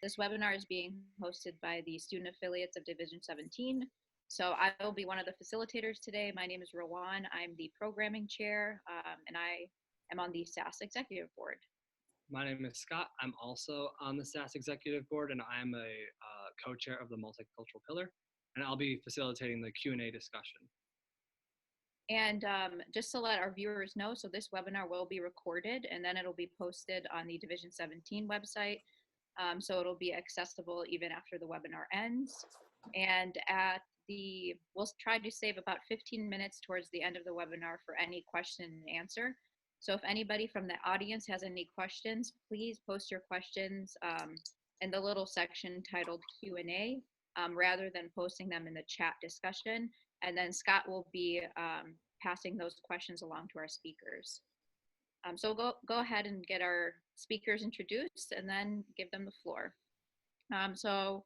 This webinar is being hosted by the student affiliates of Division 17. So I will be one of the facilitators today. My name is Rowan. I'm the programming chair, and I am on the SAS executive board. My name is Scott. I'm also on the SAS executive board, and I'm a co-chair of the multicultural pillar, and I'll be facilitating the Q&A discussion. And just to let our viewers know, so this webinar will be recorded and then it'll be posted on the Division 17 website. So it'll be accessible even after the webinar ends. And we'll try to save about 15 minutes towards the end of the webinar for any question and answer. So if anybody from the audience has any questions, please post your questions in the little section titled Q&A rather than posting them in the chat discussion. And then Scott will be passing those questions along to our speakers. So go ahead and get our speakers introduced and then give them the floor. So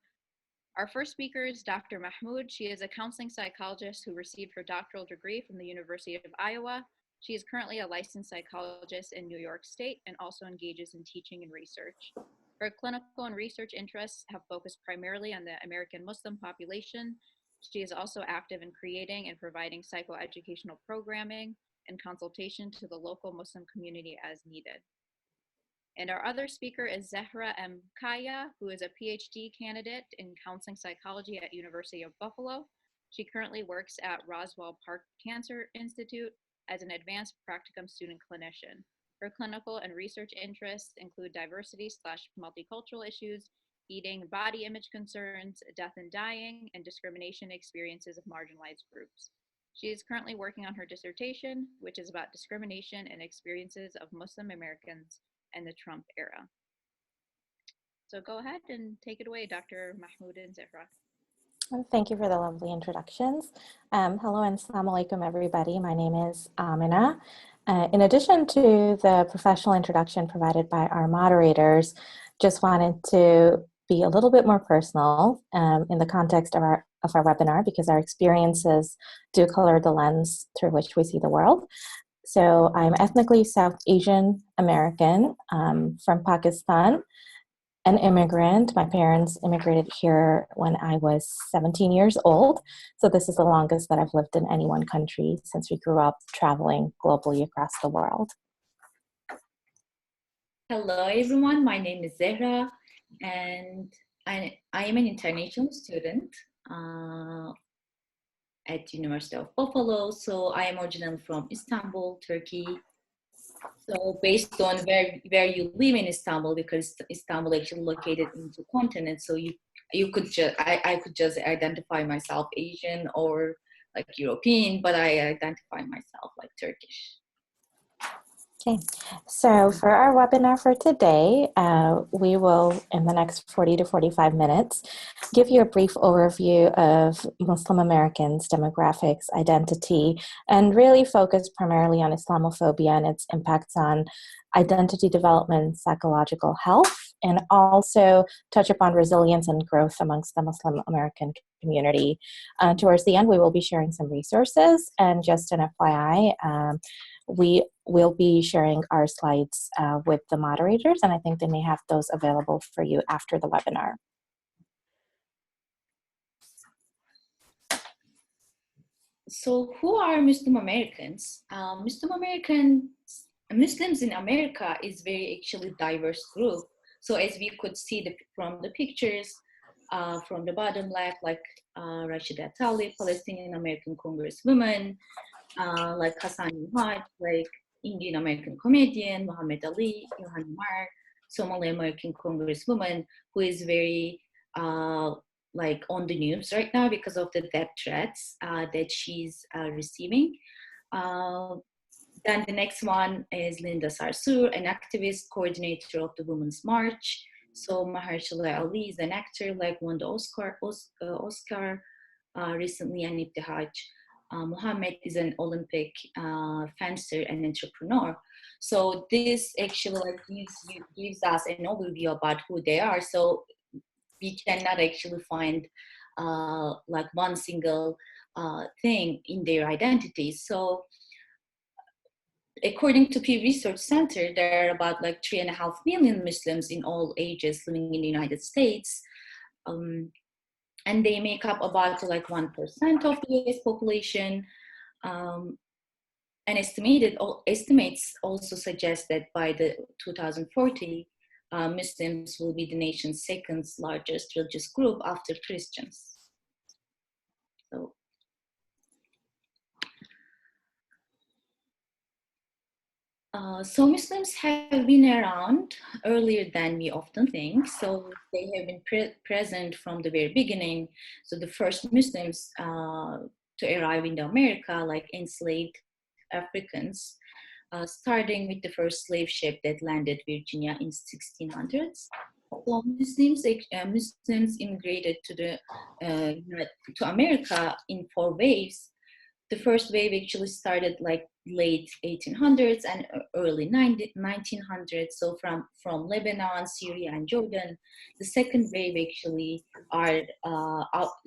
our first speaker is Dr. Mahmoud. She is a counseling psychologist who received her doctoral degree from the University of Iowa. She is currently a licensed psychologist in New York State and also engages in teaching and research. Her clinical and research interests have focused primarily on the American Muslim population. She is also active in creating and providing psychoeducational programming and consultation to the local Muslim community as needed. And our other speaker is Zehra M. Kaya, who is a PhD candidate in counseling psychology at University of Buffalo. She currently works at Roswell Park Cancer Institute as an advanced practicum student clinician. Her clinical and research interests include diversity/multicultural issues, eating, body image concerns, death and dying, and discrimination experiences of marginalized groups. She is currently working on her dissertation, which is about discrimination and experiences of Muslim Americans in the Trump era. So go ahead and take it away, Dr. Mahmoud and Zehra. Thank you for the lovely introductions. Hello and assalamu alaikum, everybody. My name is Amina. In addition to the professional introduction provided by our moderators, just wanted to be a little bit more personal in the context of our webinar, because our experiences do color the lens through which we see the world. So I'm ethnically South Asian American from Pakistan, an immigrant. My parents immigrated here when I was 17 years old. So this is the longest that I've lived in any one country since we grew up traveling globally across the world. Hello, everyone. My name is Zehra, and I am an international student at University of Buffalo. So I am originally from Istanbul, Turkey. So based on where you live in Istanbul, because Istanbul actually located into continent, so you could just I could just identify myself Asian or like European, but I identify myself like Turkish. Okay, so for our webinar for today, we will, in the next 40 to 45 minutes, give you a brief overview of Muslim Americans' demographics, identity, and really focus primarily on Islamophobia and its impacts on identity development, psychological health, and also touch upon resilience and growth amongst the Muslim American community. Towards the end, we will be sharing some resources, and just an FYI, we will be sharing our slides with the moderators, and I think they may have those available for you after the webinar. So who are Muslim Americans? Muslims in America is very actually diverse group. So as we could see from the pictures, from the bottom left, like Rashida Tlaib, Palestinian American Congresswoman, like Hassan Minhaj, like Indian American comedian, Muhammad Ali, Ilhan Omar, Somali American Congresswoman, who is very like on the news right now because of the death threats that she's receiving. Then the next one is Linda Sarsour, an activist, coordinator of the Women's March. So Mahershala Ali is an actor, like won the Oscar recently, and Ibtihaj Muhammad is an Olympic fencer and entrepreneur. So this actually like gives us an overview about who they are. So we cannot actually find like one single thing in their identities. So according to Pew Research Center, there are about like 3.5 million Muslims in all ages living in the United States. And they make up about like 1% of the US population. And estimates also suggest that by the 2040, Muslims will be the nation's second largest religious group after Christians. So Muslims have been around earlier than we often think. So they have been present from the very beginning. So the first Muslims to arrive in America, like enslaved Africans, starting with the first slave ship that landed Virginia in 1600s. So Muslims immigrated to America in 4 waves. The first wave actually started like late 1800s and early 1900s. So from Lebanon, Syria, and Jordan. The second wave actually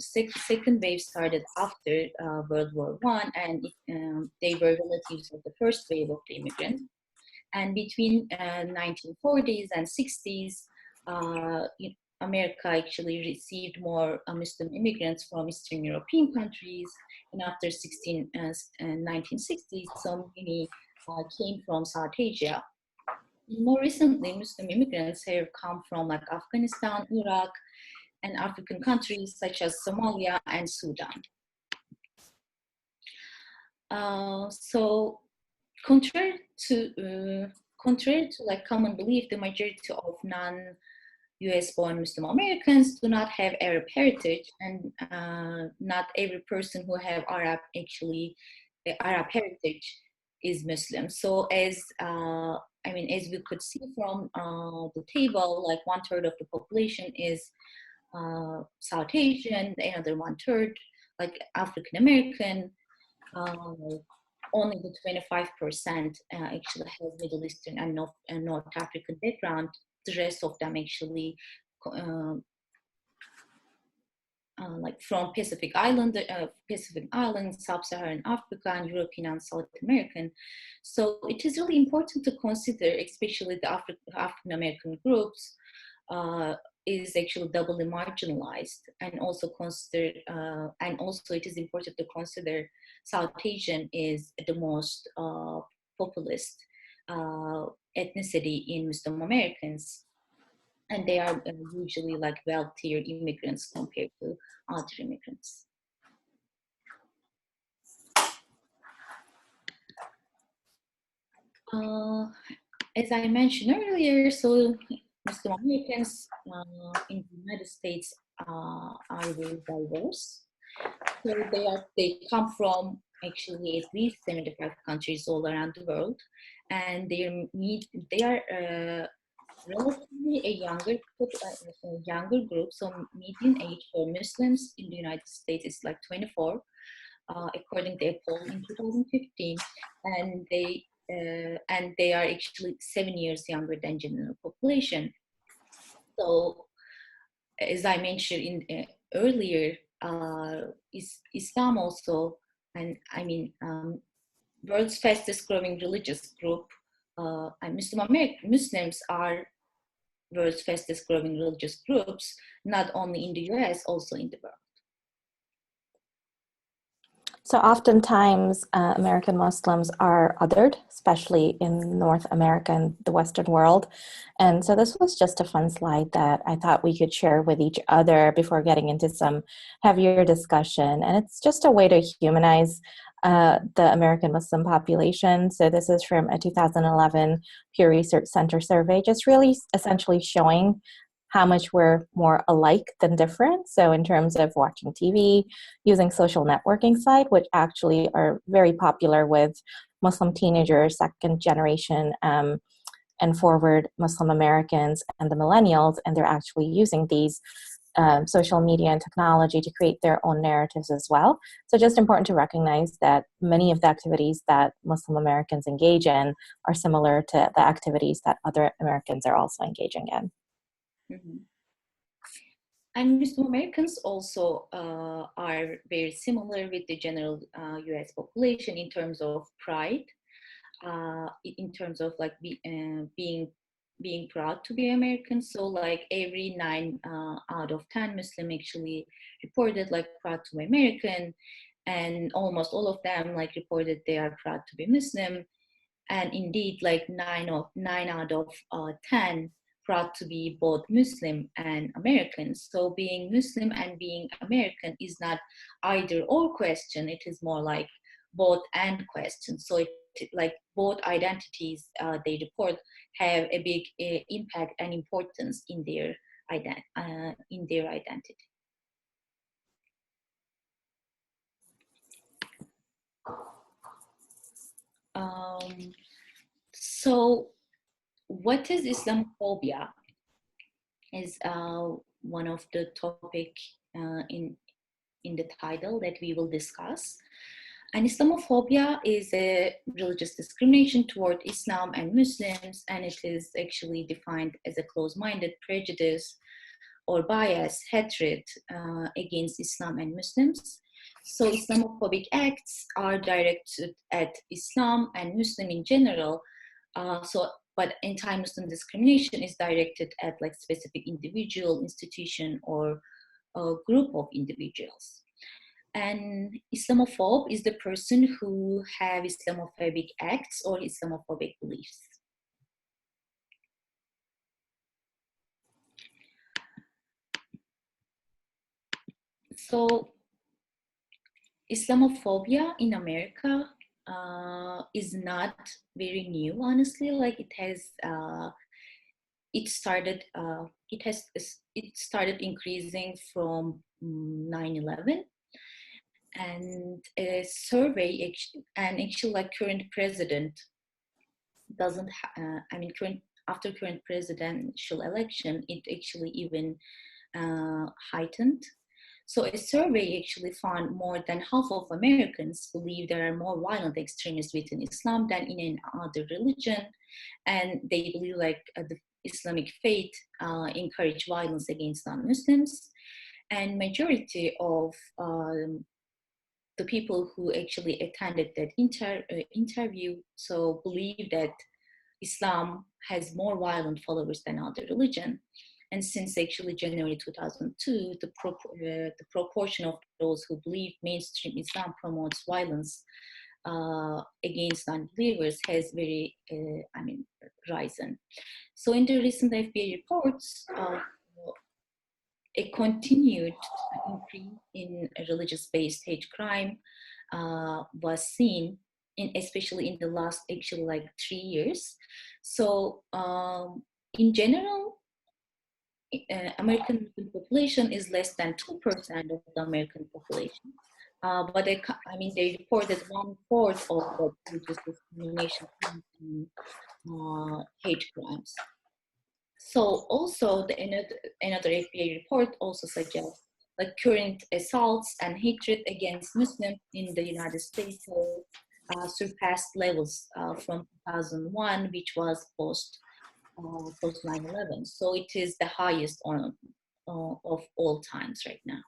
second wave started after World War I, and they were relatives of the first wave of the immigrants. And between 1940s and 60s, America actually received more Muslim immigrants from Eastern European countries, and after 1960s, so many came from South Asia. More recently, Muslim immigrants have come from like Afghanistan, Iraq, and African countries such as Somalia and Sudan. So contrary to like common belief, the majority of non-US born Muslim Americans do not have Arab heritage, and not every person who have Arab heritage is Muslim. So as we could see from the table, like 1/3 of the population is South Asian, another 1/3 like African American. Only the 25% actually has Middle Eastern and North African background. The rest of them actually like from Pacific Island, Sub-Saharan Africa, and European and South American. So it is really important to consider, especially the African American groups, is actually doubly marginalized, and also it is important to consider South Asian is the most populist ethnicity in Muslim Americans, and they are usually like wealthier immigrants compared to other immigrants. As I mentioned earlier, so Muslim Americans in the United States are very diverse. So they come from actually at least 75 countries all around the world, and they are relatively a younger group. So median age for Muslims in the United States is like 24, according to a poll in 2015, and they are actually 7 years younger than general population. So, as I mentioned earlier, Islam also, and world's fastest growing religious group, and Muslims are world's fastest growing religious groups, not only in the US, also in the world. So oftentimes American Muslims are othered, especially in North America and the Western world. And so this was just a fun slide that I thought we could share with each other before getting into some heavier discussion. And it's just a way to humanize the American Muslim population. So this is from a 2011 Pew Research Center survey, just really essentially showing how much we're more alike than different. So in terms of watching TV, using social networking sites, which actually are very popular with Muslim teenagers, second generation and forward Muslim Americans and the millennials, and they're actually using these social media and technology to create their own narratives as well. So just important to recognize that many of the activities that Muslim Americans engage in are similar to the activities that other Americans are also engaging in. Mm-hmm. And Muslim Americans also are very similar with the general US population in terms of pride. in terms of like being proud to be American. So like every 9 out of 10 Muslim actually reported like proud to be American, and almost all of them like reported they are proud to be Muslim. And indeed, like 9 out of 10 proud to be both Muslim and American. So being Muslim and being American is not either or question. It is more like both and question. So like both identities they report have a big impact and importance in their identity. So what is Islamophobia is one of the topic in the title that we will discuss. And Islamophobia is a religious discrimination toward Islam and Muslims, and it is actually defined as a close-minded prejudice or bias, hatred against Islam and Muslims. So Islamophobic acts are directed at Islam and Muslim in general. But anti-Muslim discrimination is directed at like specific individual, institution, or a group of individuals. And Islamophobe is the person who have Islamophobic acts or Islamophobic beliefs. So Islamophobia in America is not very new, honestly. Like it started increasing from 9/11, and a survey actually like current president doesn't. After current presidential election, it actually even heightened. So a survey actually found more than half of Americans believe there are more violent extremists within Islam than in any other religion, and they believe like the Islamic faith encourage violence against non-Muslims, and majority of the people who actually attended that interview so believe that Islam has more violent followers than other religion. And since actually January 2002, the proportion of those who believe mainstream Islam promotes violence against non-believers has very, risen. So in the recent FBI reports, a continued increase in religious-based hate crime was seen, especially in the last actually like 3 years. So in general, American population is less than 2% of the American population. But they reported 1/4 of the religious discrimination and hate crimes. So also another FBI report also suggests like current assaults and hatred against Muslims in the United States surpassed levels from 2001, which was post 9/11. So it is the highest of all times right now.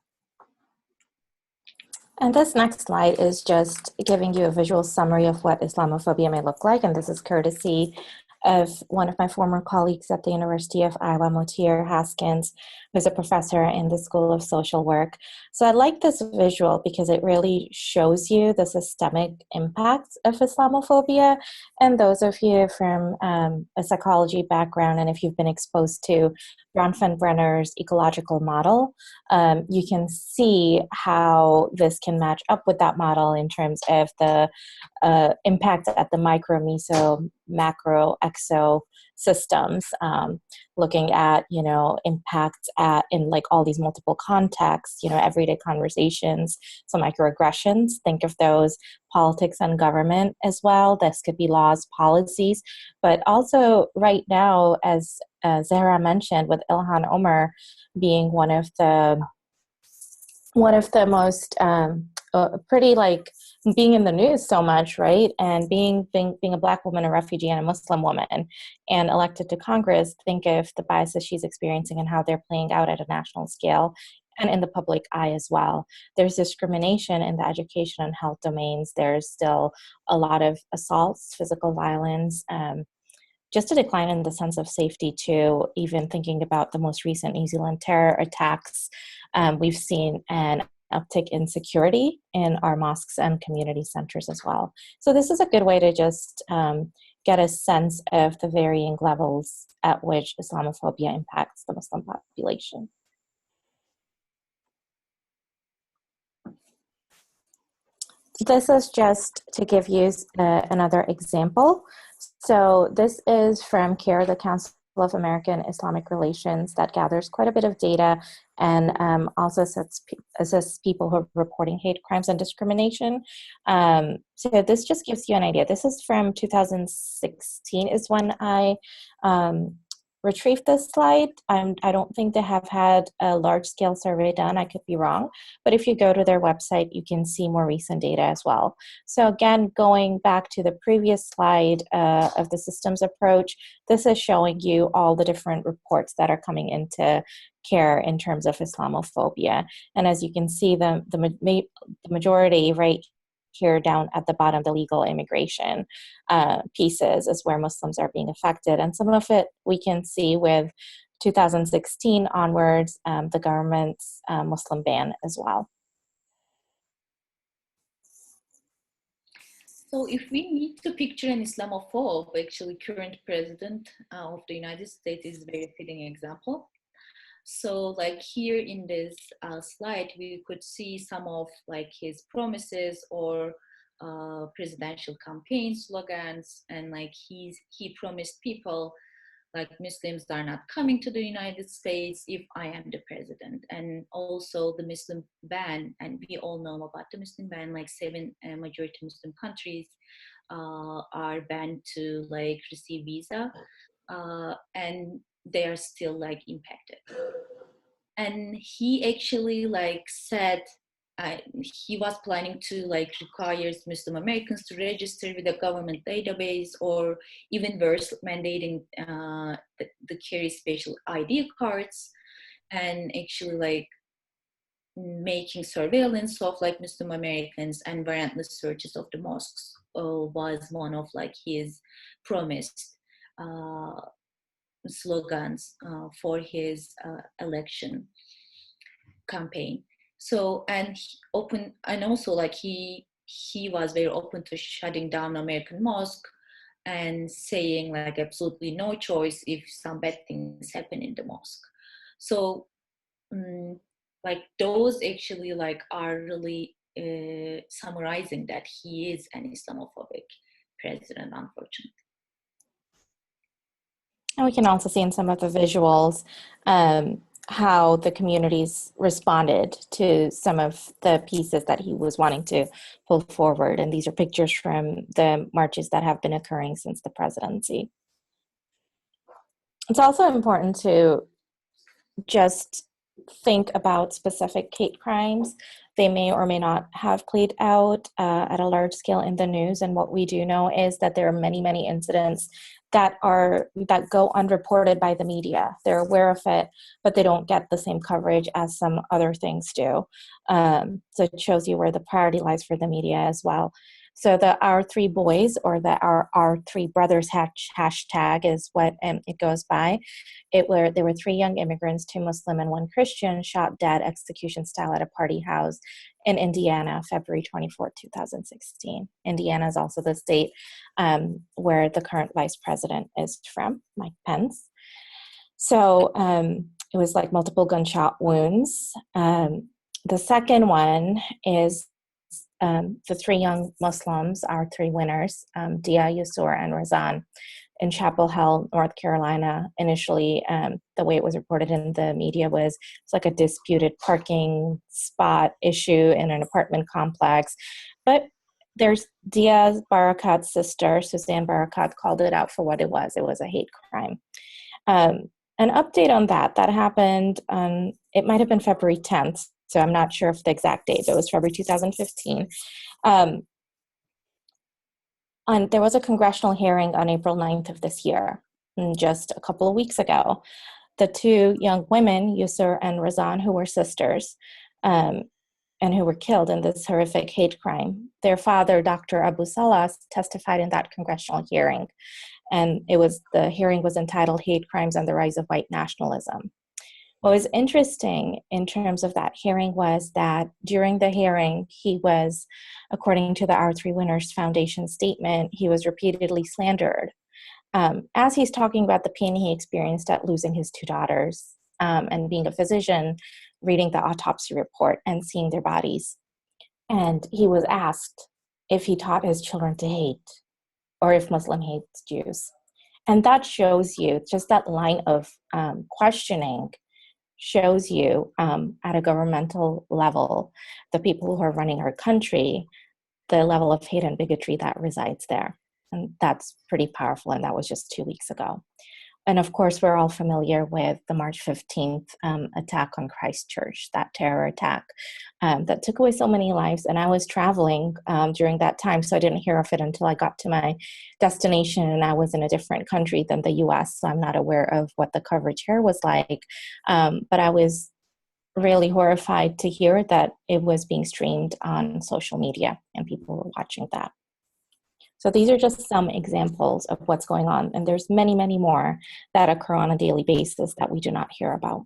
And this next slide is just giving you a visual summary of what Islamophobia may look like. And this is courtesy of one of my former colleagues at the University of Iowa, Motier Haskins, who's a professor in the School of Social Work. So I like this visual because it really shows you the systemic impacts of Islamophobia. And those of you from a psychology background, and if you've been exposed to Bronfenbrenner's ecological model, you can see how this can match up with that model in terms of the impact at the micro, meso, macro, exo systems, looking at, impacts in like all these multiple contexts, everyday conversations. So microaggressions, think of those, politics and government as well. This could be laws, policies, but also right now, as Zahra mentioned, with Ilhan Omar being one of the most pretty like being in the news so much, right? And being a Black woman, a refugee, and a Muslim woman, and elected to Congress, think of the biases she's experiencing and how they're playing out at a national scale and in the public eye as well. There's discrimination in the education and health domains. There's still a lot of assaults, physical violence, just a decline in the sense of safety too. Even thinking about the most recent New Zealand terror attacks, we've seen an uptick in security in our mosques and community centers as well. So this is a good way to just get a sense of the varying levels at which Islamophobia impacts the Muslim population. This is just to give you another example. So this is from CARE, the Council of American Islamic Relations, that gathers quite a bit of data and also assists people who are reporting hate crimes and discrimination. So this just gives you an idea. This is from 2016 is when I retrieved this slide. I don't think they have had a large-scale survey done. I could be wrong. But if you go to their website, you can see more recent data as well. So again, going back to the previous slide of the systems approach, this is showing you all the different reports that are coming into CARE in terms of Islamophobia. And as you can see, the majority right here down at the bottom, the legal immigration pieces is where Muslims are being affected. And some of it we can see with 2016 onwards, the government's Muslim ban as well. So if we need to picture an Islamophobe, actually current president of the United States is a very fitting example. So like here in this slide, we could see some of like his promises or presidential campaign slogans, and like he promised people like Muslims are not coming to the United States if I am the president. And also the Muslim ban, and we all know about the Muslim ban, like 7 majority Muslim countries are banned to like receive visa, and they are still like impacted. And he actually like said he was planning to like require Muslim Americans to register with a government database, or even worse, mandating the carry special ID cards, and actually like making surveillance of like Muslim Americans and warrantless searches of the mosques was one of like his promised slogans for his election campaign. So and also like he was very open to shutting down American mosque and saying like absolutely no choice if some bad things happen in the mosque. So like those actually like are really summarizing that he is an Islamophobic president, unfortunately. And we can also see in some of the visuals how the communities responded to some of the pieces that he was wanting to pull forward. And these are pictures from the marches that have been occurring since the presidency. It's also important to just think about specific hate crimes. They may or may not have played out at a large scale in the news. And what we do know is that there are many, many incidents that go unreported by the media. They're aware of it, but they don't get the same coverage as some other things do. So it shows you where the priority lies for the media as well. So the Our Three Boys, or the Our Three Brothers hashtag is what it goes by. There were 3 young immigrants, 2 Muslim and 1 Christian, shot dead execution style at a party house in Indiana, February 24, 2016. Indiana is also the state where the current vice president is from, Mike Pence. So it was like multiple gunshot wounds. The second one is the 3 young Muslims, our 3 winners, Dia, Yusur, and Razan, in Chapel Hill, North Carolina. Initially, the way it was reported in the media was it's like a disputed parking spot issue in an apartment complex. But there's Dia Barakat's sister, Suzanne Barakat, called it out for what it was. It was a hate crime. An update on that happened on, it might have been February 10th, so I'm not sure of the exact date, but it was February 2015. There was a congressional hearing on April 9th of this year, just a couple of weeks ago. the two young women, Yusur and Razan, who were sisters, and who were killed in this horrific hate crime. Their father, Dr. Abu Salas, testified in that congressional hearing. And the hearing was entitled Hate Crimes and the Rise of White Nationalism. What was interesting in terms of that hearing was that during the hearing, he was, according to the Our Three Winners Foundation statement, he was repeatedly slandered. As he's talking about the pain he experienced at losing his two daughters, and being a physician, reading the autopsy report and seeing their bodies. And he was asked if he taught his children to hate or if Muslim hates Jews. And that shows you, just that line of questioning shows you at a governmental level, the people who are running our country, the level of hate and bigotry that resides there. And that's pretty powerful. And that was just 2 weeks ago. And of course, we're all familiar with the March 15th attack on Christchurch, that terror attack that took away so many lives. And I was traveling during that time, so I didn't hear of it until I got to my destination, and I was in a different country than the US, so I'm not aware of what the coverage here was like. But I was really horrified to hear that it was being streamed on social media and people were watching that. So these are just some examples of what's going on. And there's many, many more that occur on a daily basis that we do not hear about.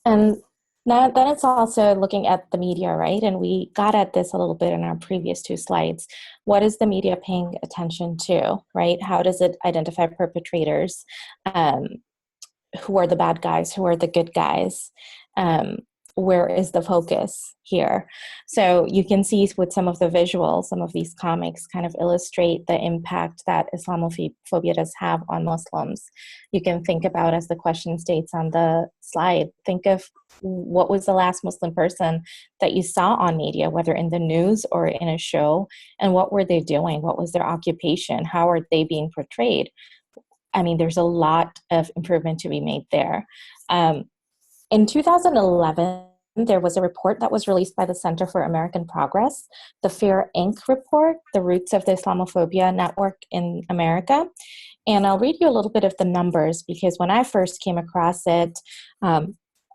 And then it's also looking at the media, right? And we got at this a little bit in our previous two slides. What is the media paying attention to, right? How does it identify perpetrators? Who are the bad guys? Who are the good guys? Where is the focus here? So you can see with some of the visuals, some of these comics kind of illustrate the impact that Islamophobia does have on Muslims. You can think about, as the question states on the slide, think of what was the last Muslim person that you saw on media, whether in the news or in a show, and what were they doing? What was their occupation? How are they being portrayed? I mean, there's a lot of improvement to be made there. In 2011, there was a report that was released by the Center for American Progress, the FAIR Inc. report, The Roots of the Islamophobia Network in America. And I'll read you a little bit of the numbers because when I first came across it, I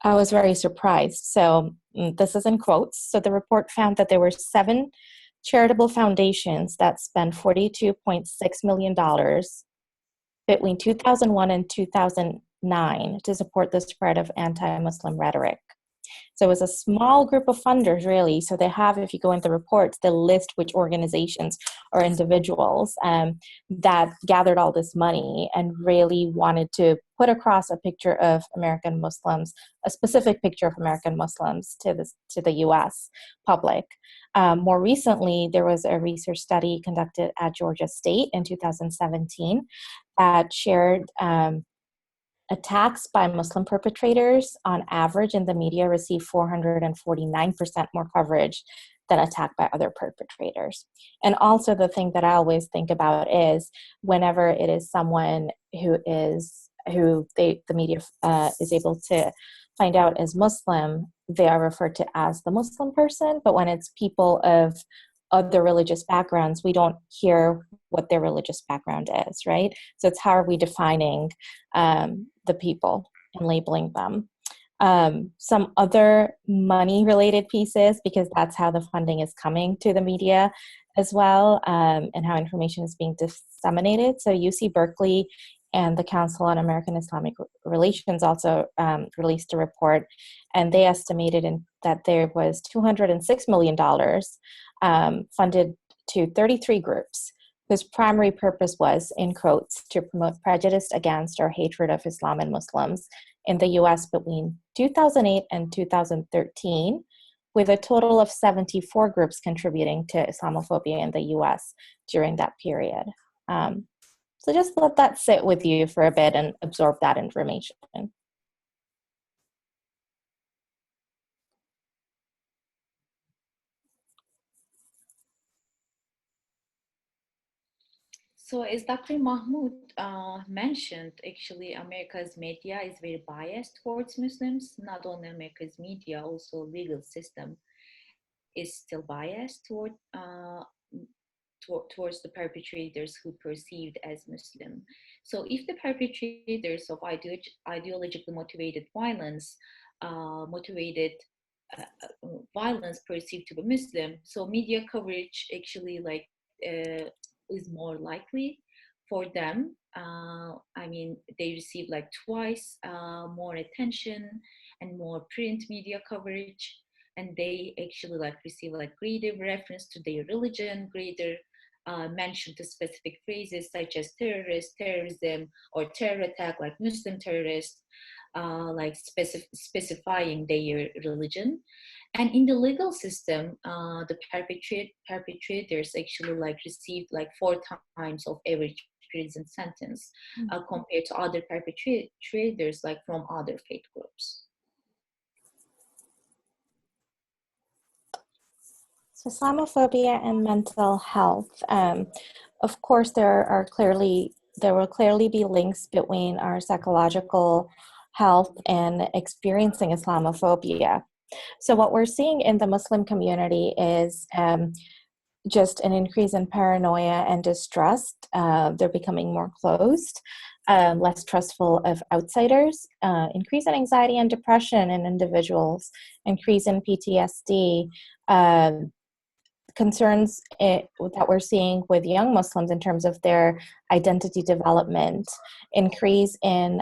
was very surprised. So this is in quotes. So the report found that there were 7 charitable foundations that spent $42.6 million between 2001 and 2009 to support the spread of anti-Muslim rhetoric. So it was a small group of funders, really. So they have, if you go into the reports, they list which organizations or individuals that gathered all this money and really wanted to put across a picture of American Muslims, a specific picture of American Muslims to the U.S. public. More recently, there was a research study conducted at Georgia State in 2017 that shared attacks by Muslim perpetrators on average in the media receive 449% more coverage than attacked by other perpetrators. And also the thing that I always think about is whenever it is someone the media is able to find out as Muslim, they are referred to as the Muslim person. But when it's people of other religious backgrounds, we don't hear what their religious background is, right? So it's how are we defining the people and labeling them. Some other money-related pieces, because that's how the funding is coming to the media as well, and how information is being disseminated. So UC Berkeley and the Council on American Islamic Relations also released a report, and they estimated that there was $206 million funded to 33 groups whose primary purpose was, in quotes, to promote prejudice against or hatred of Islam and Muslims in the U.S. between 2008 and 2013, with a total of 74 groups contributing to Islamophobia in the U.S. during that period. So just let that sit with you for a bit and absorb that information. So as Dr. Mahmoud mentioned, actually America's media is very biased towards Muslims. Not only America's media, also legal system is still biased towards the perpetrators who perceived as Muslim. So if the perpetrators of ideologically motivated violence, motivated violence perceived to be Muslim, so media coverage actually like is more likely for them. I mean, they receive like twice more attention and more print media coverage, and they actually like receive like greater reference to their religion, greater mention to specific phrases such as terrorist, terrorism, or terror attack, like Muslim terrorist, like specifying their religion. And in the legal system, the perpetrators actually like received like 4 times of average prison sentence compared to other perpetrators like from other faith groups. So Islamophobia and mental health. Of course, there will clearly be links between our psychological health and experiencing Islamophobia. So what we're seeing in the Muslim community is just an increase in paranoia and distrust. They're becoming more closed, less trustful of outsiders, increase in anxiety and depression in individuals, increase in PTSD, concerns that we're seeing with young Muslims in terms of their identity development, increase in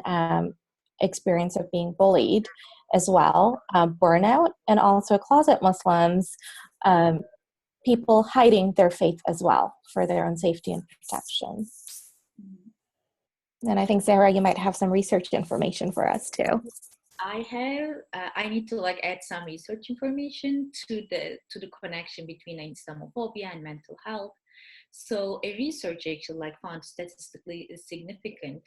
experience of being bullied as well, burnout, and also closet Muslims, people hiding their faith as well for their own safety and protection. And I think, Zahra, you might have some research information for us too. I need to like add some research information to the connection between Islamophobia and mental health. So a research actually like found statistically significant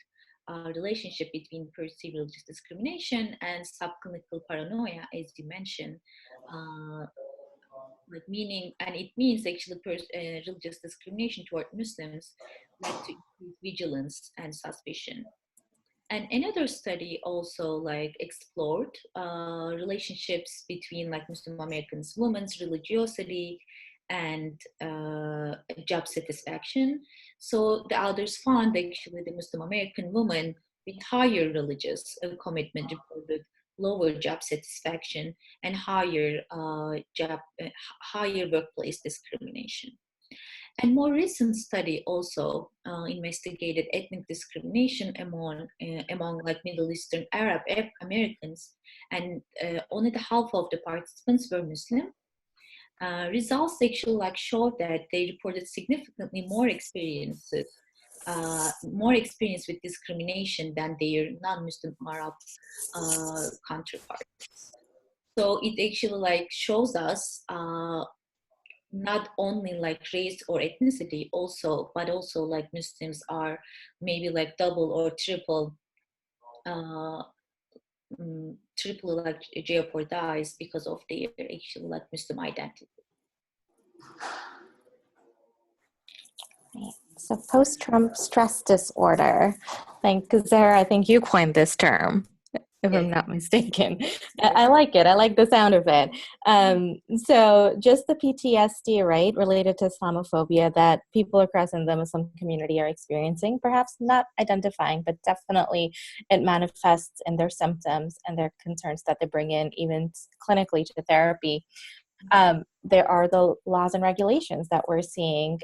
relationship between perceived religious discrimination and subclinical paranoia, as you mentioned. Like meaning, and it means actually religious discrimination toward Muslims led to increased vigilance and suspicion. And another study also like explored relationships between like Muslim Americans, women's religiosity and job satisfaction. So the authors found actually the Muslim American woman with higher religious commitment reported lower job satisfaction and higher workplace discrimination. And more recent study also investigated ethnic discrimination among like Middle Eastern Arab Americans, and only the half of the participants were Muslim. Results actually like showed that they reported significantly more experience with discrimination than their non-Muslim Arab counterparts. So it actually like shows us not only like race or ethnicity but also like Muslims are maybe like double or triple like jeopardized because of their actually like Muslim identity. So post-Trump stress disorder. Zahra, I think you coined this term, if I'm not mistaken. I like it. I like the sound of it. So just the PTSD, right, related to Islamophobia that people across in the Muslim community are experiencing, perhaps not identifying, but definitely it manifests in their symptoms and their concerns that they bring in even clinically to therapy. There are the laws and regulations that we're seeing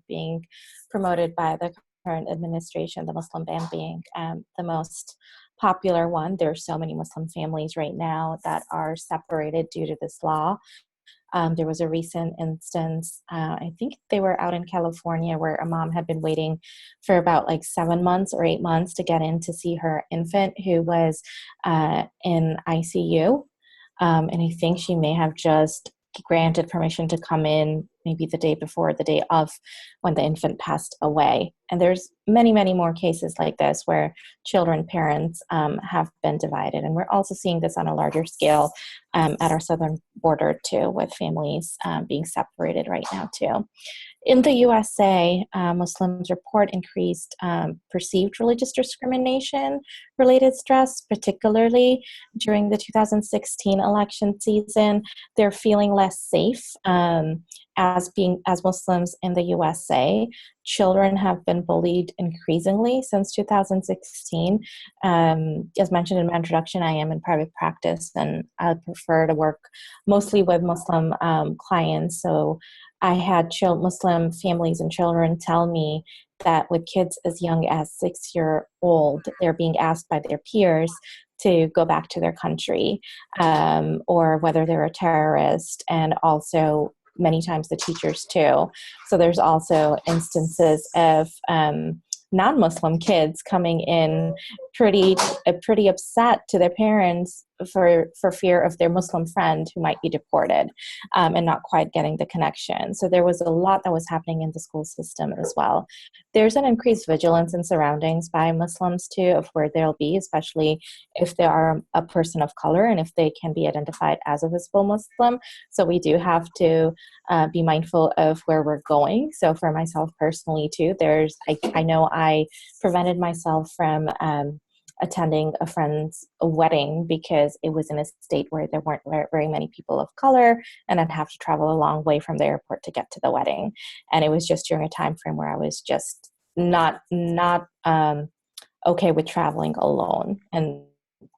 being promoted by the current administration, the Muslim ban being the most popular one. There are so many Muslim families right now that are separated due to this law. There was a recent instance, I think they were out in California, where a mom had been waiting for about like 7 months or 8 months to get in to see her infant who was in ICU. And I think she may have just granted permission to come in maybe the day before, the day of, when the infant passed away. And there's many, many more cases like this where children, parents have been divided. And we're also seeing this on a larger scale at our southern border too, with families being separated right now too. In the USA, Muslims report increased perceived religious discrimination related stress, particularly during the 2016 election season. They're feeling less safe as Muslims in the USA, children have been bullied increasingly since 2016. As mentioned in my introduction, I am in private practice, and I prefer to work mostly with Muslim clients. So I had Muslim families and children tell me that with kids as young as 6-year-old, they're being asked by their peers to go back to their country, or whether they're a terrorist, and also many times the teachers too. So there's also instances of non-Muslim kids coming in pretty upset to their parents for fear of their Muslim friend who might be deported, and not quite getting the connection. So there was a lot that was happening in the school system as well. There's an increased vigilance in surroundings by Muslims too, of where they'll be, especially if they are a person of color and if they can be identified as a visible Muslim. So we do have to be mindful of where we're going. So for myself personally too, I know I prevented myself from attending a friend's wedding because it was in a state where there weren't very many people of color, and I'd have to travel a long way from the airport to get to the wedding. And it was just during a time frame where I was just not okay with traveling alone, and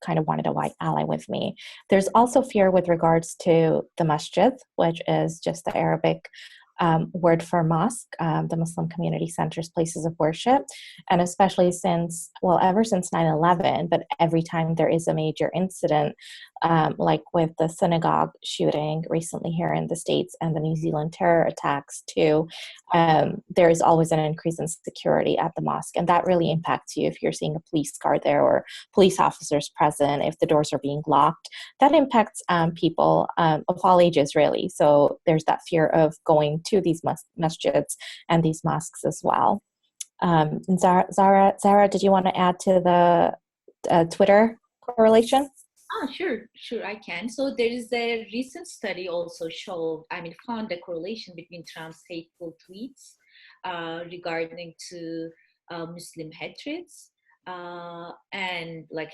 kind of wanted a white ally with me. There's also fear with regards to the masjid, which is just the Arabic word for mosque, the Muslim community centers, places of worship. And especially ever since 9/11, but every time there is a major incident, like with the synagogue shooting recently here in the States and the New Zealand terror attacks too, there is always an increase in security at the mosque. And that really impacts you if you're seeing a police car there or police officers present, if the doors are being locked. That impacts people of all ages, really. So there's that fear of going to these masjids and these mosques as well. And Zara, did you want to add to the Twitter correlation? Sure, I can. So there is a recent study also found a correlation between Trump's hateful tweets regarding to Muslim hatreds and like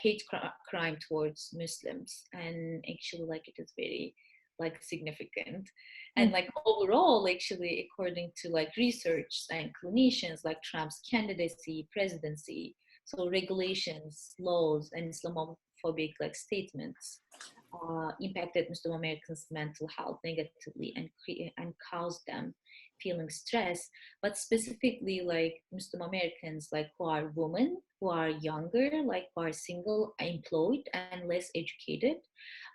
crime towards Muslims. And actually, like, it is very like significant. And like overall, actually, according to like research and clinicians, like Trump's candidacy, presidency, so regulations, laws, and Islamophobic like statements impacted Muslim Americans' mental health negatively and caused them feeling stress. But specifically, like Muslim Americans, like who are women, who are younger, like who are single, employed, and less educated,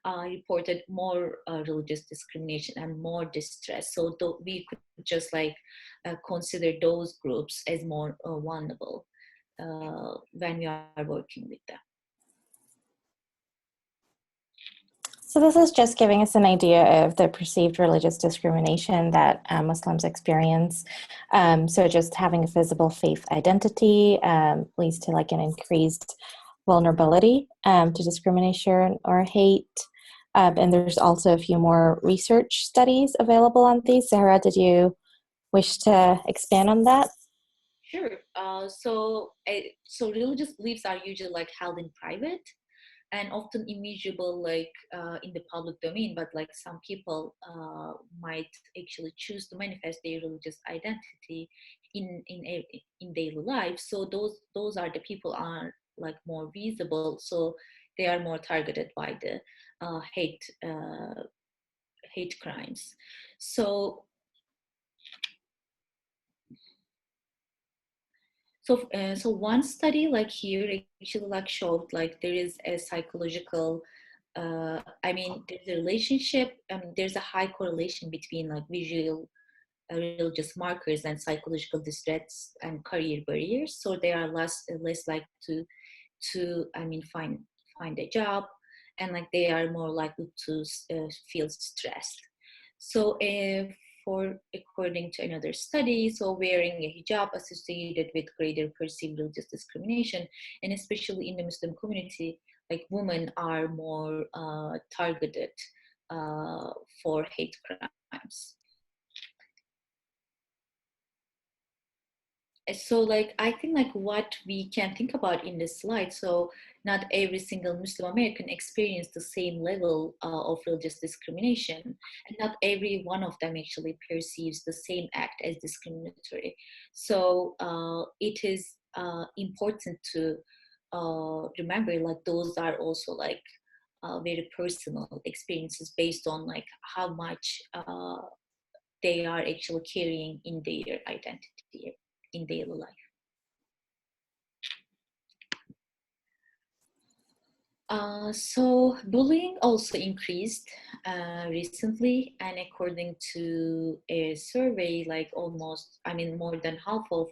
reported more religious discrimination and more distress. So we could just like consider those groups as more vulnerable when we are working with them. So this is just giving us an idea of the perceived religious discrimination that Muslims experience. So just having a visible faith identity leads to like an increased vulnerability to discrimination or hate. And there's also a few more research studies available on these. Sarah, did you wish to expand on that? Sure. So religious beliefs are usually like held in private and often immeasurable, like in the public domain. But like some people might actually choose to manifest their religious identity in daily life. So those are the people are like more visible. So they are more targeted by the hate crimes. So one study like here actually like showed like there is a psychological, there's a relationship. There's a high correlation between like visual religious markers and psychological distress and career barriers. So they are less likely to find a job, and like they are more likely to feel stressed. So according to another study, so wearing a hijab associated with greater perceived religious discrimination, and especially in the Muslim community, like women are more targeted for hate crimes. So like I think like what we can think about in this slide, so not every single Muslim American experienced the same level of religious discrimination, and not every one of them actually perceives the same act as discriminatory. So it is important to remember, like, those are also like very personal experiences based on like how much they are actually carrying in their identity in daily life. So bullying also increased recently, and according to a survey, like more than half of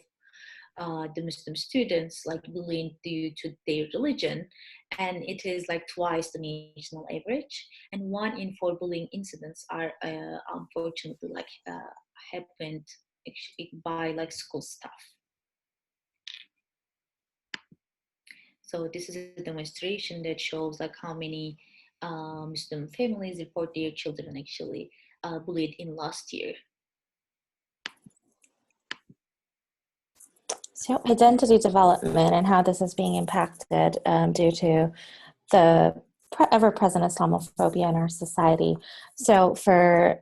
the Muslim students like bullying due to their religion, and it is like twice the national average. And 1 in 4 bullying incidents are unfortunately like happened by like school staff. So this is a demonstration that shows like how many Muslim families report their children actually bullied in last year. So identity development and how this is being impacted due to the ever-present Islamophobia in our society. So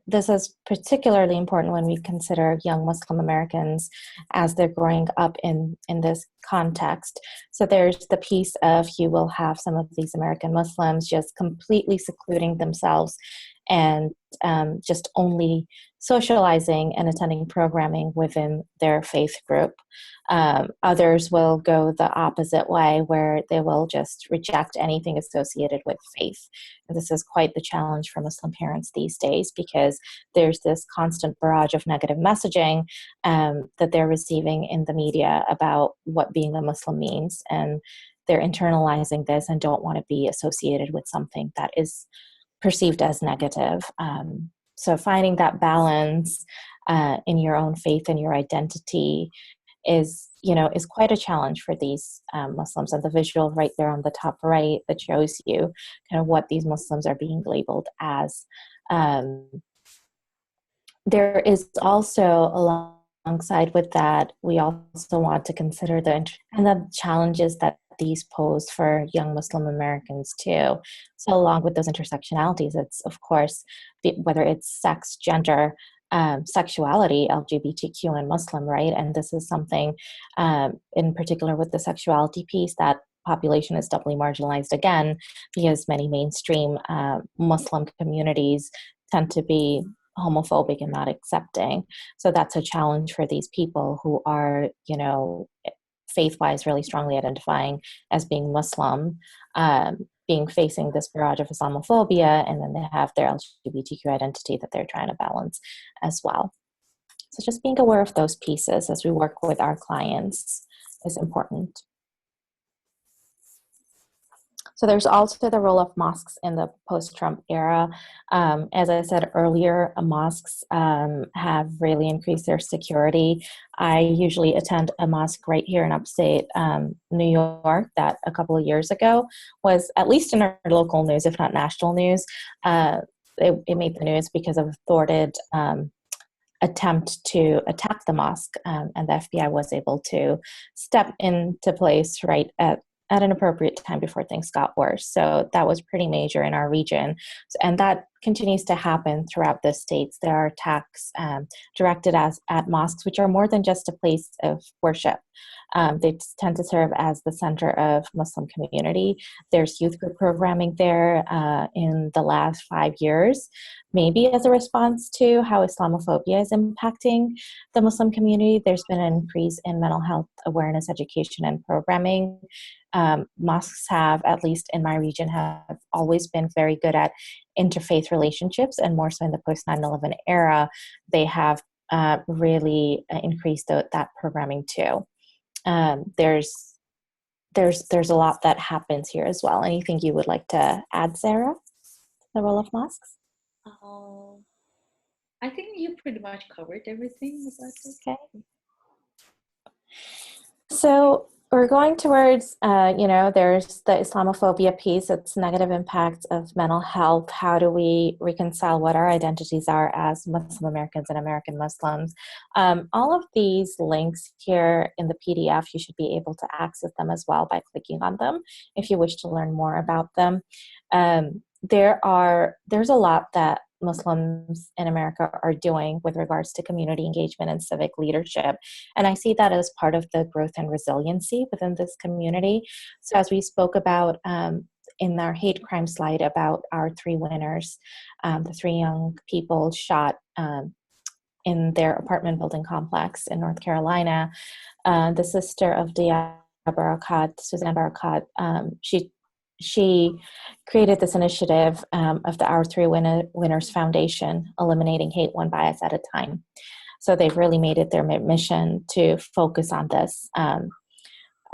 this is particularly important when we consider young Muslim Americans as they're growing up in this context. So there's the piece of you will have some of these American Muslims just completely secluding themselves and just only socializing and attending programming within their faith group. Others will go the opposite way, where they will just reject anything associated with faith. And this is quite the challenge for Muslim parents these days, because there's this constant barrage of negative messaging that they're receiving in the media about what being a Muslim means. And they're internalizing this and don't want to be associated with something that is perceived as negative. So finding that balance in your own faith and your identity is quite a challenge for these Muslims. And the visual right there on the top right that shows you kind of what these Muslims are being labeled as. There is also, alongside with that, we also want to consider the challenges that these pose for young Muslim Americans too. So along with those intersectionalities, it's of course, whether it's sex, gender, sexuality, LGBTQ and Muslim, right? And this is something in particular with the sexuality piece, that population is doubly marginalized again, because many mainstream Muslim communities tend to be homophobic and not accepting. So that's a challenge for these people who are, faith-wise really strongly identifying as being Muslim, facing this barrage of Islamophobia, and then they have their LGBTQ identity that they're trying to balance as well. So just being aware of those pieces as we work with our clients is important. So there's also the role of mosques in the post-Trump era. As I said earlier, mosques have really increased their security. I usually attend a mosque right here in upstate New York that a couple of years ago was at least in our local news, if not national news. It made the news because of a thwarted attempt to attack the mosque, and the FBI was able to step into place right at an appropriate time before things got worse. So that was pretty major in our region. And that continues to happen throughout the states. There are attacks directed at mosques, which are more than just a place of worship. They tend to serve as the center of Muslim community. There's youth group programming there in the last 5 years, maybe as a response to how Islamophobia is impacting the Muslim community. There's been an increase in mental health awareness, education, and programming. Mosques have, at least in my region, have always been very good at interfaith relationships, and more so in the post 9/11 era, they have really increased that programming too. There's a lot that happens here as well. Anything you would like to add, Sarah, to the role of mosques? I think you pretty much covered everything about this. Okay. So We're going towards, there's the Islamophobia piece, it's negative impacts of mental health. How do we reconcile what our identities are as Muslim Americans and American Muslims? All of these links here in the PDF, you should be able to access them as well by clicking on them if you wish to learn more about them. There's a lot that Muslims in America are doing with regards to community engagement and civic leadership. And I see that as part of the growth and resiliency within this community. So as we spoke about in our hate crime slide about our three winners, the three young people shot in their apartment building complex in North Carolina, the sister of Dia Barakat, Suzanne Barakat, she created this initiative of the Our Three Winners Foundation, eliminating hate one bias at a time. So they've really made it their mission to focus on this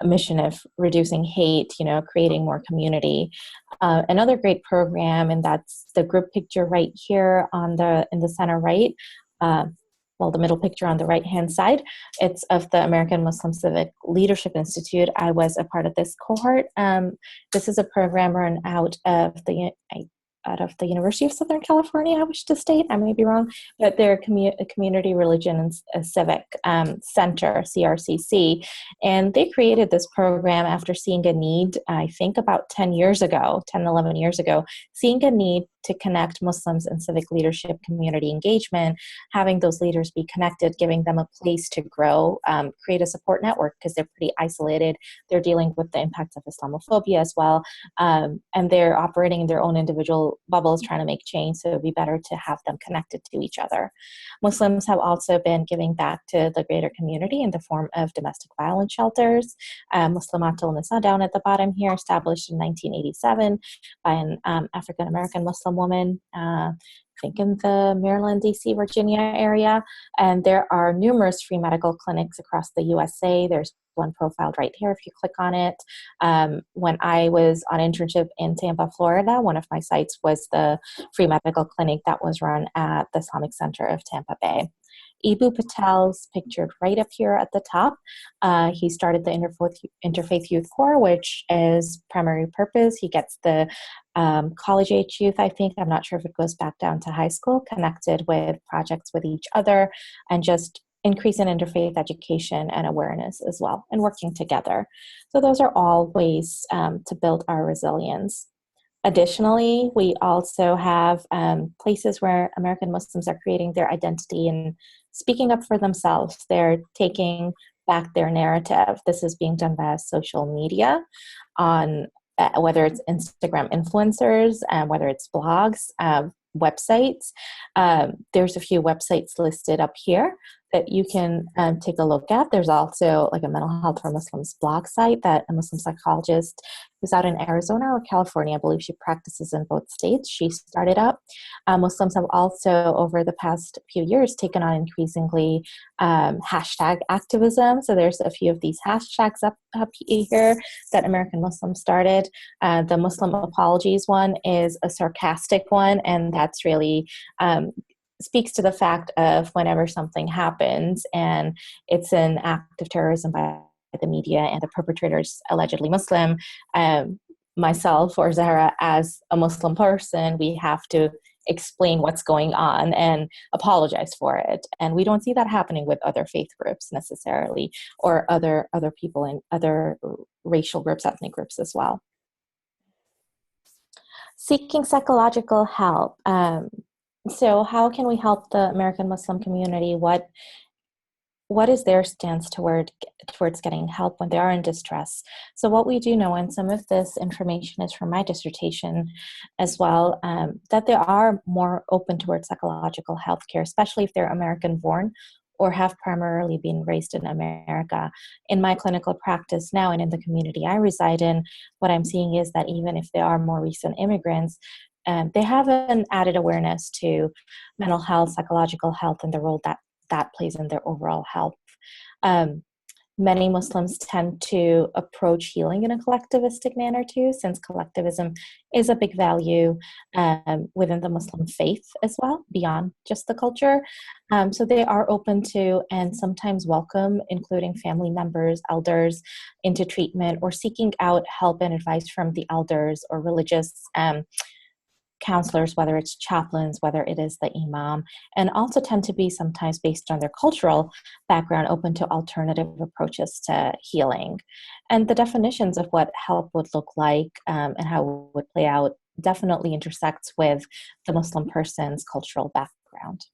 mission of reducing hate, creating more community. Another great program, and that's the group picture right here in the center right. The middle picture on the right-hand side, it's of the American Muslim Civic Leadership Institute. I was a part of this cohort. This is a program run out of the University of Southern California, I wish to state, I may be wrong, but they're a community religion and civic center, CRCC, and they created this program after seeing a need, I think about 11 years ago, seeing a need to connect Muslims and civic leadership, community engagement, having those leaders be connected, giving them a place to grow, create a support network because they're pretty isolated. They're dealing with the impacts of Islamophobia as well, and they're operating in their own individual bubbles trying to make change, so it would be better to have them connected to each other. Muslims have also been giving back to the greater community in the form of domestic violence shelters. Muslimatul Nisa down at the bottom here, established in 1987 by an African-American Muslim woman, I think in the Maryland, DC, Virginia area. And there are numerous free medical clinics across the USA. There's one profiled right here if you click on it. When I was on internship in Tampa, Florida, one of my sites was the free medical clinic that was run at the Islamic Center of Tampa Bay. Ibu Patel's pictured right up here at the top. He started the Interfaith Youth Corps, which is primary purpose. He gets the college-age youth, I think, I'm not sure if it goes back down to high school, connected with projects with each other and just increase in interfaith education and awareness as well, and working together. So those are all ways to build our resilience. Additionally, we also have places where American Muslims are creating their identity and speaking up for themselves. They're taking back their narrative. This is being done via social media on whether it's Instagram influencers, whether it's blogs, websites. There's a few websites listed up here that you can take a look at. There's also like a mental health for Muslims blog site that a Muslim psychologist who's out in Arizona or California, I believe she practices in both states, she started up. Muslims have also, over the past few years, taken on increasingly hashtag activism. So there's a few of these hashtags up here that American Muslims started. The Muslim apologies one is a sarcastic one, and that's really speaks to the fact of whenever something happens and it's an act of terrorism by the media and the perpetrator's allegedly Muslim, myself or Zahra as a Muslim person, we have to explain what's going on and apologize for it. And we don't see that happening with other faith groups necessarily, or other people in other racial groups, ethnic groups as well. Seeking psychological help. So how can we help the American Muslim community? What is their stance towards getting help when they are in distress? So what we do know, and some of this information is from my dissertation as well, that they are more open towards psychological health care, especially if they're American born or have primarily been raised in America. In my clinical practice now and in the community I reside in, what I'm seeing is that even if they are more recent immigrants, they have an added awareness to mental health, psychological health, and the role that plays in their overall health. Many Muslims tend to approach healing in a collectivistic manner too, since collectivism is a big value within the Muslim faith as well, beyond just the culture. So they are open to and sometimes welcome including family members, elders into treatment or seeking out help and advice from the elders or religious counselors, whether it's chaplains, whether it is the imam, and also tend to be sometimes based on their cultural background, open to alternative approaches to healing. And the definitions of what help would look like and how it would play out definitely intersects with the Muslim person's cultural background.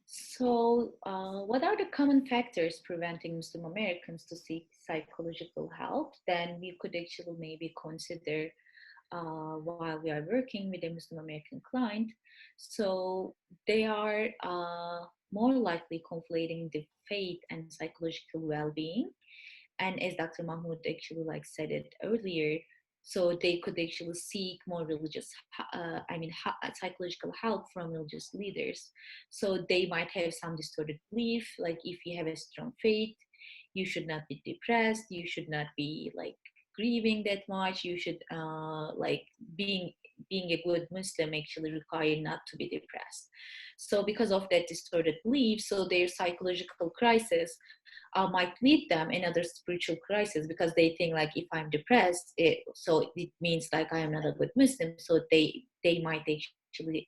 So, what are the common factors preventing Muslim Americans to seek psychological help? Then we could actually maybe consider while we are working with a Muslim American client. So they are more likely conflating the faith and psychological well-being. And as Dr. Mahmoud actually said it earlier, so they could actually seek more religious, psychological help from religious leaders. So they might have some distorted belief, like if you have a strong faith, you should not be depressed, you should not be grieving that much, you should being a good Muslim actually require not to be depressed. So because of that distorted belief, so their psychological crisis might lead them in other spiritual crisis, because they think if I'm depressed, so it means I am not a good Muslim. So they might actually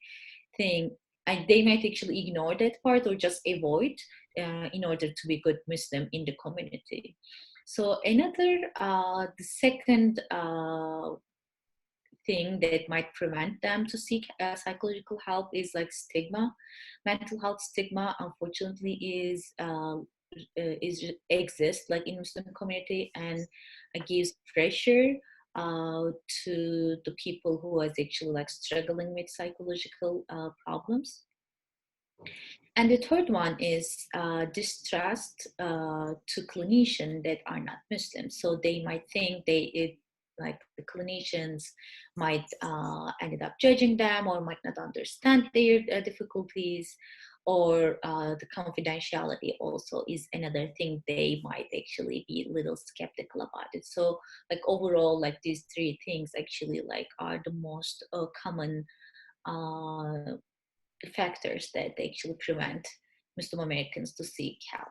think, and they might actually ignore that part or just avoid in order to be good Muslim in the community. So another, the second thing that might prevent them to seek psychological help is stigma. Mental health stigma, unfortunately, is exists in Muslim community, and it gives pressure to the people who are actually struggling with psychological problems. And the third one is distrust to clinicians that are not Muslim. So they might think the clinicians might ended up judging them or might not understand their difficulties, or the confidentiality also is another thing they might actually be a little skeptical about it. So overall, these three things actually are the most common factors that actually prevent Muslim Americans to seek help.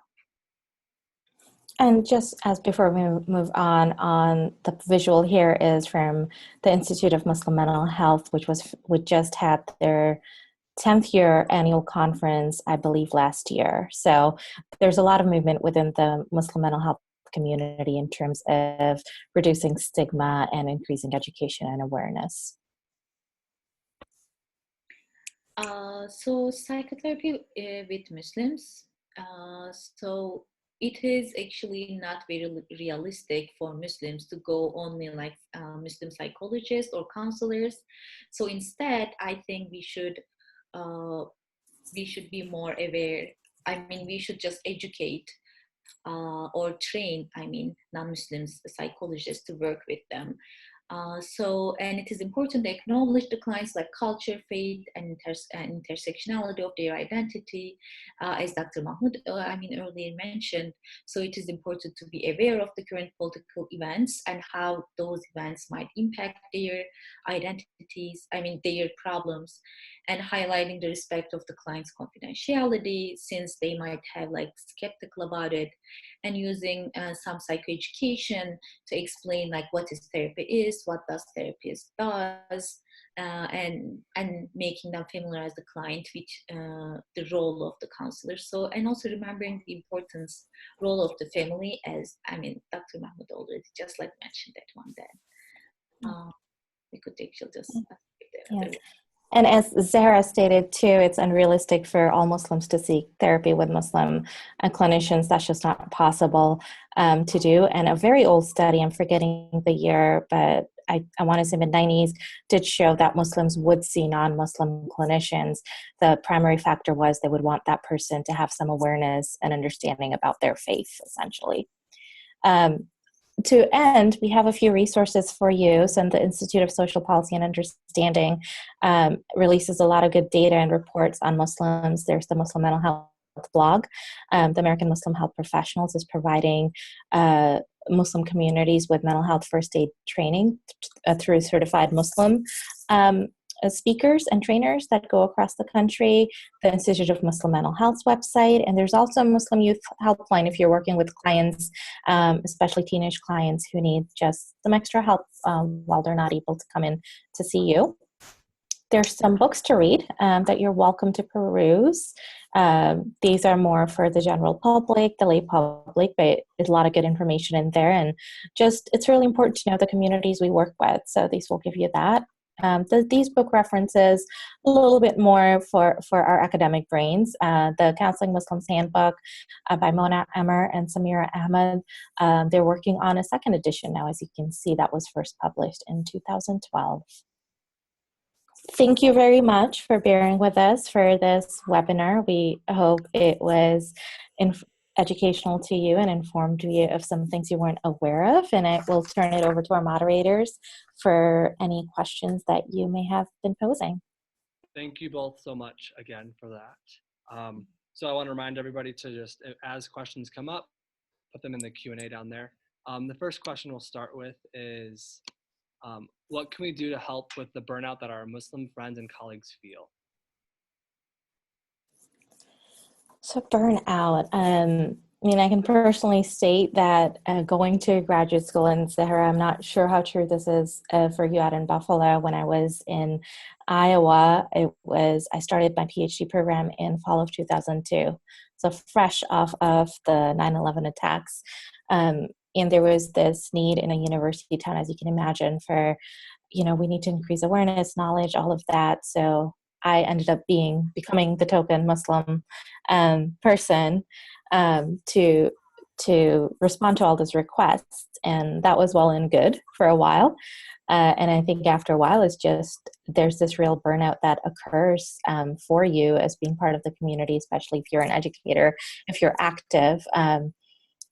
And just as before we move on the visual here is from the Institute of Muslim Mental Health, which just had their 10th year annual conference, I believe, last year. So there's a lot of movement within the Muslim mental health community in terms of reducing stigma and increasing education and awareness. So psychotherapy with Muslims, so it is actually not very realistic for Muslims to go only Muslim psychologists or counselors. So instead, I think we should be more aware. We should just educate or train, non-Muslims psychologists to work with them. And it is important to acknowledge the clients' culture, faith, and intersectionality of their identity, as Dr. Mahmoud earlier mentioned. So it is important to be aware of the current political events and how those events might impact their identities, their problems, and highlighting the respect of the client's confidentiality, since they might have skeptical about it, and using some psychoeducation to explain what is therapy is, what does therapist does, and making them familiarize the client with the role of the counselor. So, and also remembering the importance role of the family, as Dr. Mahmoud already just mentioned that one. Then we could actually just yes. And as Zahra stated too, it's unrealistic for all Muslims to seek therapy with Muslim clinicians. That's just not possible to do. And a very old study, I'm forgetting the year, but I want to say mid-90s, did show that Muslims would see non-Muslim clinicians. The primary factor was they would want that person to have some awareness and understanding about their faith, essentially. To end, we have a few resources for you. So the Institute of Social Policy and Understanding releases a lot of good data and reports on Muslims. There's the Muslim Mental Health blog. The American Muslim Health Professionals is providing Muslim communities with mental health first aid training through certified Muslim speakers and trainers that go across the country, the Institute of Muslim Mental Health's website, and there's also a Muslim Youth Helpline if you're working with clients, especially teenage clients who need just some extra help while they're not able to come in to see you. There's some books to read that you're welcome to peruse. These are more for the general public, the lay public, but there's a lot of good information in there. And just, it's really important to know the communities we work with. So these will give you that. These book references a little bit more for our academic brains. The Counseling Muslims Handbook by Mona Emmer and Samira Ahmed. They're working on a second edition now, as you can see, that was first published in 2012. Thank you very much for bearing with us for this webinar. We hope it was educational to you and informed you of some things you weren't aware of, and I will turn it over to our moderators for any questions that you may have been posing. Thank you both so much again for that. So I want to remind everybody to just, as questions come up, put them in the Q&A down there. The first question we'll start with is, what can we do to help with the burnout that our Muslim friends and colleagues feel? So burnout, I mean, I can personally state that going to graduate school in Sahara, I'm not sure how true this is for you out in Buffalo. When I was in Iowa, I started my PhD program in fall of 2002. So fresh off of the 9/11 attacks. And there was this need in a university town, as you can imagine, for, we need to increase awareness, knowledge, all of that. So I ended up becoming the token Muslim person to respond to all those requests. And that was well and good for a while. And I think after a while, there's this real burnout that occurs for you as being part of the community, especially if you're an educator, if you're active.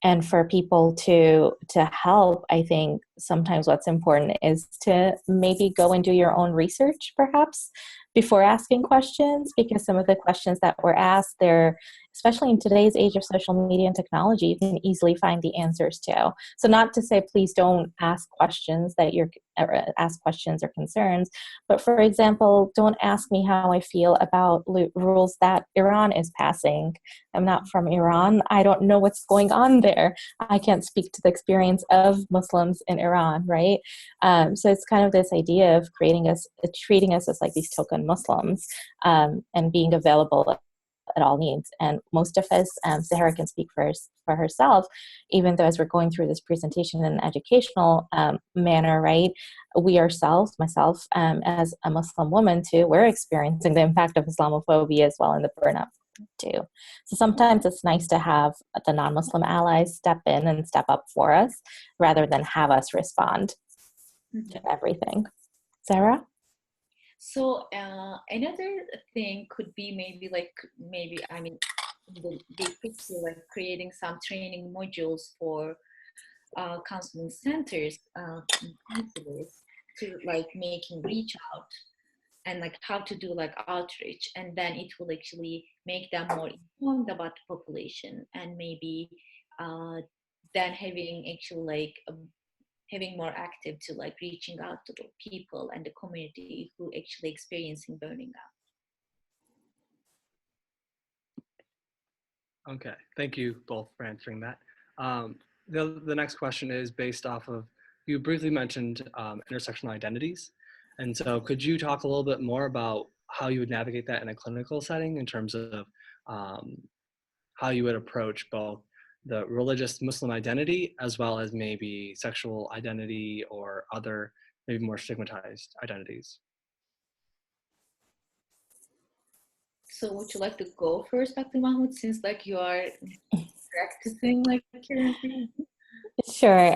And for people to help, I think sometimes what's important is to maybe go and do your own research, perhaps, before asking questions, because some of the questions that were asked there, especially in today's age of social media and technology, you can easily find the answers to. So not to say please don't ask questions or concerns, but for example, don't ask me how I feel about rules that Iran is passing. I'm not from Iran. I don't know what's going on there. I can't speak to the experience of Muslims in Iran, right? So it's kind of this idea of treating us as like these token Muslims, and being available at all needs. And most of us, Sahara can speak for herself, even though as we're going through this presentation in an educational manner, right? We ourselves, myself, as a Muslim woman too, we're experiencing the impact of Islamophobia as well in the burnout too. So sometimes it's nice to have the non-Muslim allies step in and step up for us rather than have us respond to everything. Sarah? So another thing could be the big picture, like creating some training modules for counseling centers, counselors, to like making reach out and like how to do like outreach, and then it will actually make them more informed about the population, and maybe then having more active to like reaching out to the people and the community who actually experiencing burning out. Okay, thank you both for answering that. The next question is based off of, you briefly mentioned intersectional identities. And so could you talk a little bit more about how you would navigate that in a clinical setting in terms of how you would approach both the religious Muslim identity as well as maybe sexual identity or other maybe more stigmatized identities? So would you like to go first, Dr. Mahmoud, since like you are practicing like currently? Sure.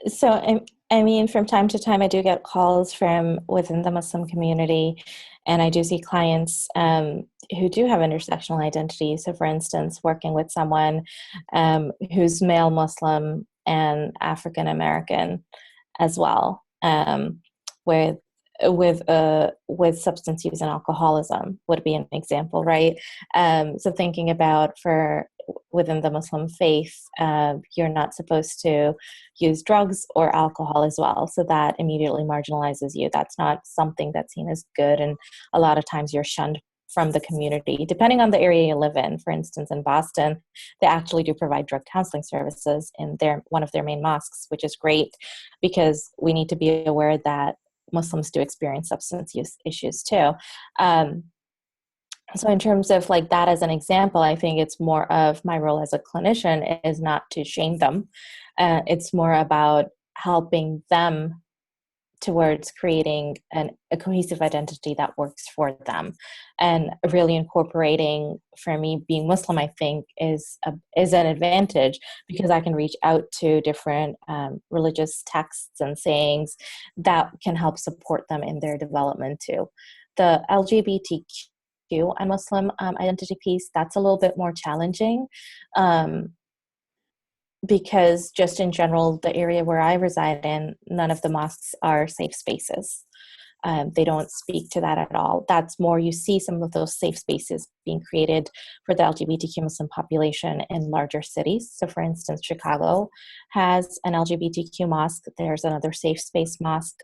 So, I mean, from time to time, I do get calls from within the Muslim community, and I do see clients who do have intersectional identity. So, for instance, working with someone who's male Muslim and African American as well, with with substance use and alcoholism would be an example, right? So thinking about within the Muslim faith, you're not supposed to use drugs or alcohol as well. So that immediately marginalizes you. That's not something that's seen as good. And a lot of times you're shunned from the community, depending on the area you live in. For instance, in Boston, they actually do provide drug counseling services in one of their main mosques, which is great because we need to be aware that Muslims do experience substance use issues too. So in terms of like that as an example, I think it's more of my role as a clinician is not to shame them. It's more about helping them towards creating a cohesive identity that works for them, and really incorporating, for me, being Muslim, I think is an advantage because I can reach out to different religious texts and sayings that can help support them in their development too. The LGBTQ and Muslim identity piece, that's a little bit more challenging. Because just in general, the area where I reside in, none of the mosques are safe spaces. They don't speak to that at all. That's more, you see some of those safe spaces being created for the LGBTQ Muslim population in larger cities. So for instance, Chicago has an LGBTQ mosque. There's another safe space mosque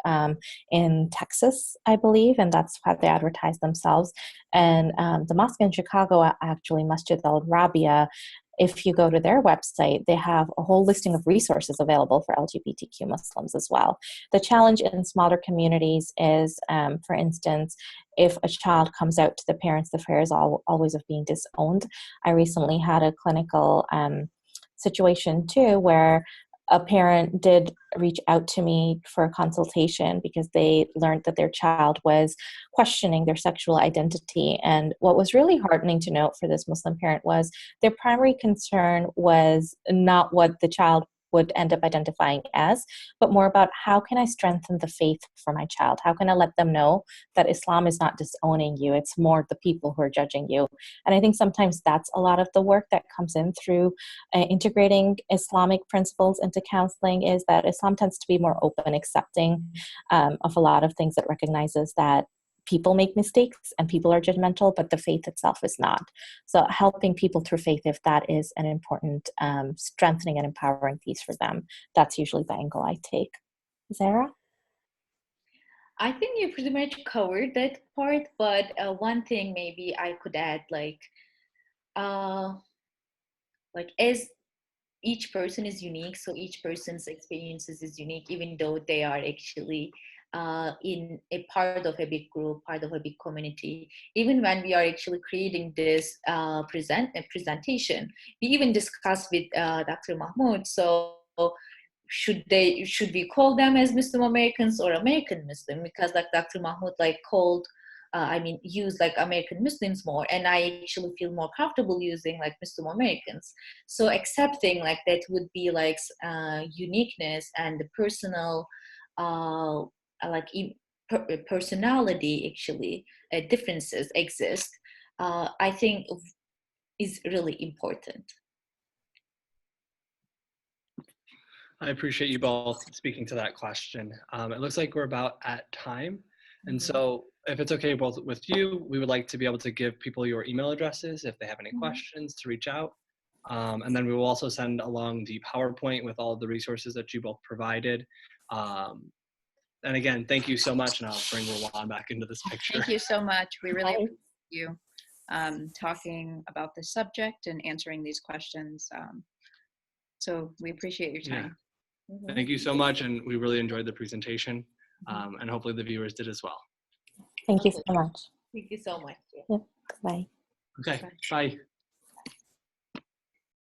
in Texas, I believe, and that's how they advertise themselves. And the mosque in Chicago, actually, Masjid al-Rabia, if you go to their website, they have a whole listing of resources available for LGBTQ Muslims as well. The challenge in smaller communities is, for instance, if a child comes out to the parents, the fear is always of being disowned. I recently had a clinical situation too where a parent did reach out to me for a consultation because they learned that their child was questioning their sexual identity. And what was really heartening to note for this Muslim parent was their primary concern was not what the child would end up identifying as, but more about how can I strengthen the faith for my child? How can I let them know that Islam is not disowning you? It's more the people who are judging you. And I think sometimes that's a lot of the work that comes in through integrating Islamic principles into counseling, is that Islam tends to be more open, accepting of a lot of things that recognizes that people make mistakes and people are judgmental, but the faith itself is not. So helping people through faith, if that is an important strengthening and empowering piece for them, that's usually the angle I take. Zara? I think you pretty much covered that part, but one thing maybe I could add, as each person is unique, so each person's experiences is unique, even though they are actually in a part of a big group, part of a big community. Even when we are actually creating this presentation, we even discussed with Dr. Mahmoud. So should we call them as Muslim Americans or American Muslim? Because like Dr. Mahmoud use like American Muslims more, and I actually feel more comfortable using like Muslim Americans. So accepting like that would be like uniqueness and the personal personality actually differences exist. I think is really important. I appreciate you both speaking to that question. It looks like we're about at time. And so if it's okay both with you, we would like to be able to give people your email addresses if they have any questions to reach out. And then we will also send along the PowerPoint with all of the resources that you both provided. And again, thank you so much. And I'll bring Rowan back into this picture. Thank you so much. We really appreciate you talking about this subject and answering these questions. So we appreciate your time. Yeah. Thank you so much. And we really enjoyed the presentation. And hopefully the viewers did as well. Thank you so much. Thank you so much. Yep. Bye. Okay, bye.